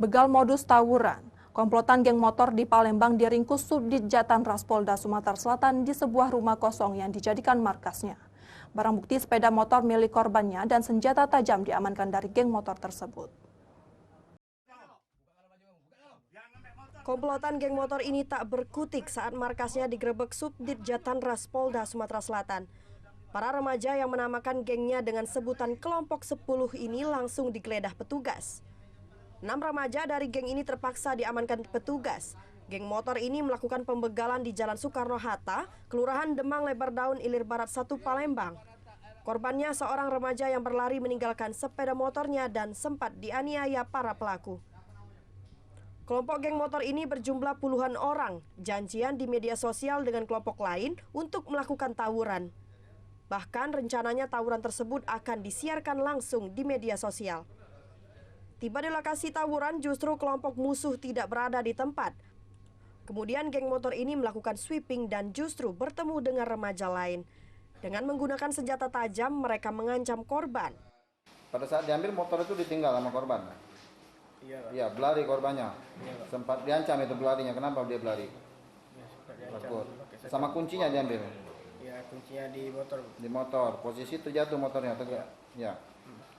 Begal modus tawuran, komplotan geng motor di Palembang diringkus Subdit Jatanras Polda Sumatera Selatan di sebuah rumah kosong yang dijadikan markasnya. Barang bukti sepeda motor milik korbannya dan senjata tajam diamankan dari geng motor tersebut. Komplotan geng motor ini tak berkutik saat markasnya digerebek Subdit Jatanras Polda Sumatera Selatan. Para remaja yang menamakan gengnya dengan sebutan kelompok 10 ini langsung digeledah petugas. 6 remaja dari geng ini terpaksa diamankan petugas. Geng motor ini melakukan pembegalan di Jalan Soekarno-Hatta, Kelurahan Demang Lebar Daun Ilir Barat 1 Palembang. Korbannya seorang remaja yang berlari meninggalkan sepeda motornya dan sempat dianiaya para pelaku. Kelompok geng motor ini berjumlah puluhan orang, janjian di media sosial dengan kelompok lain untuk melakukan tawuran. Bahkan rencananya tawuran tersebut akan disiarkan langsung di media sosial. Tiba di lokasi tawuran, justru kelompok musuh tidak berada di tempat. Kemudian geng motor ini melakukan sweeping dan justru bertemu dengan remaja lain. Dengan menggunakan senjata tajam, mereka mengancam korban. Pada saat diambil motor itu ditinggal sama korban. Iya, berlari korbannya. Sempat diancam itu berlarinya. Kenapa dia berlari? Takut. Sama kuncinya diambil. Ya, kuncinya di motor. Di motor. Posisi terjatuh motornya. Ya.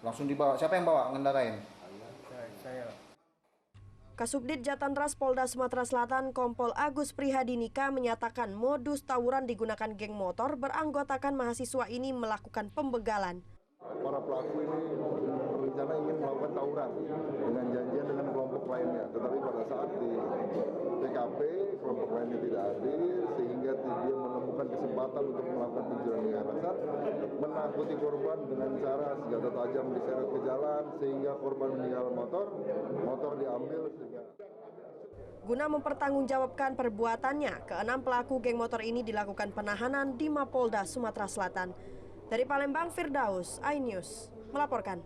Langsung dibawa. Siapa yang bawa? Ngendarain? Saya. Kasubdit Jatanras Polda Sumatera Selatan Kompol Agus Prihadinika menyatakan modus tawuran digunakan geng motor beranggotakan mahasiswa ini melakukan pembegalan. Para pelaku ini berencana ingin melakukan tawuran dengan janjian dengan kelompok lainnya. Tetapi pada saat di TKP, kelompok lainnya tidak hadir, sehingga dia menemukan kesempatan untuk melakukan pencurian dengan dasar, menakuti korban dengan cara senjata tajam diseret ke jalan, sehingga korban meninggal motor diambil. Guna mempertanggungjawabkan perbuatannya, ke-6 pelaku geng motor ini dilakukan penahanan di Mapolda Sumatera Selatan. Dari Palembang, Firdaus, iNews melaporkan.